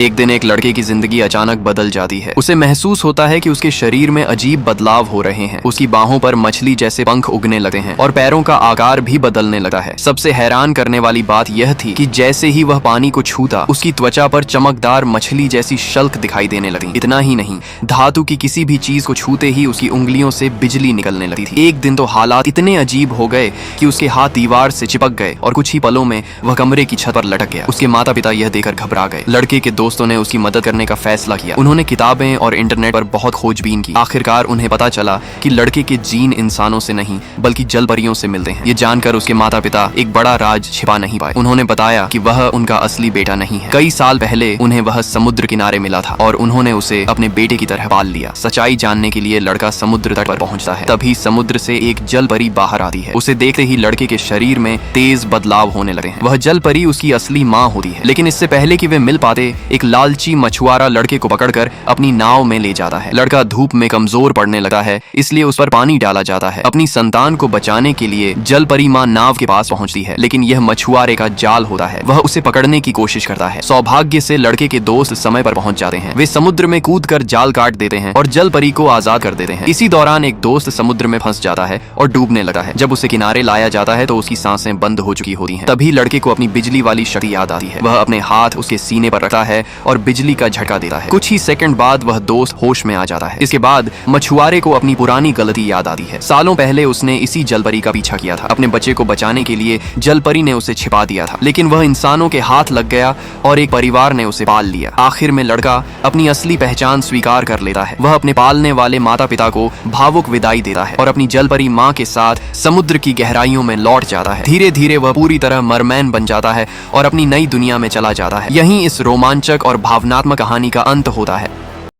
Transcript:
एक दिन एक लड़के की जिंदगी अचानक बदल जाती है। उसे महसूस होता है कि उसके शरीर में अजीब बदलाव हो रहे हैं। उसकी बाहों पर मछली जैसे पंख उगने लगते हैं और पैरों का आकार भी बदलने लगता है। सबसे हैरान करने वाली बात यह थी कि जैसे ही वह पानी को छूता, उसकी त्वचा पर चमकदार मछली जैसी शल्क दिखाई देने लगी। इतना ही नहीं, धातु की किसी भी चीज को छूते ही उसकी उंगलियों से बिजली निकलने लगती थी। एक दिन तो हालात इतने अजीब हो गए कि उसके हाथ दीवार से चिपक गए और कुछ ही पलों में वह कमरे की छत पर लटक गया। उसके माता पिता यह देखकर घबरा गए। लड़के के दोस्तों ने उसकी मदद करने का फैसला किया। उन्होंने किताबें और इंटरनेट पर बहुत खोजबीन की। आखिरकार उन्हें पता चला कि लड़के के जीन इंसानों से नहीं बल्कि जल परियों से मिलते हैं। ये जानकर उसके माता पिता एक बड़ा राज छिपा नहीं पाए। उन्होंने बताया कि वह उनका असली बेटा नहीं है। कई साल पहले उन्हें वह समुद्र किनारे मिला था और उन्होंने उसे अपने बेटे की तरह पाल लिया। सच्चाई जानने के लिए लड़का समुद्र तट पर पहुंचता है। तभी समुद्र से एक जल परी बाहर आती है। उसे देखते ही लड़के के शरीर में तेज बदलाव होने लगे हैं। वह जल परी उसकी असली माँ होती है। लेकिन इससे पहले कि वे मिल पाते, एक लालची मछुआरा लड़के को पकड़कर अपनी नाव में ले जाता है। लड़का धूप में कमजोर पड़ने लगा है, इसलिए उस पर पानी डाला जाता है। अपनी संतान को बचाने के लिए जल परी माँ नाव के पास पहुंचती है, लेकिन यह मछुआरे का जाल होता है। वह उसे पकड़ने की कोशिश करता है। सौभाग्य से लड़के के दोस्त समय पर पहुंच जाते हैं। वे समुद्र में कूदकर जाल काट देते हैं और जल परी को आजाद कर देते हैं। इसी दौरान एक दोस्त समुद्र में फंस जाता है और डूबने लगता है। जब उसे किनारे लाया जाता है तो उसकी सांसें बंद हो चुकी होती हैं। तभी लड़के को अपनी बिजली वाली शक्ति याद आती है। वह अपने हाथ उसके सीने पर रखता है और बिजली का झटका देता है। कुछ ही सेकंड बाद वह दोस्त होश में आ जाता है। इसके बाद मछुआरे को अपनी पुरानी गलती याद आती है। सालों पहले उसने इसी जलपरी का पीछा किया था। अपने बच्चे को बचाने के लिए जलपरी ने उसे छिपा दिया था, लेकिन वह इंसानों के हाथ लग गया और एक परिवार ने उसे पाल लिया। आखिर में लड़का अपनी असली पहचान स्वीकार कर लेता है। वह अपने पालने वाले माता पिता को भावुक विदाई देता है और अपनी जलपरी माँ के साथ समुद्र की गहराइयों में लौट जाता है। धीरे धीरे वह पूरी तरह मरमैन बन जाता है और अपनी नई दुनिया में चला जाता है। यहीं इस रोमांचक और भावनात्मक कहानी का अंत होता है।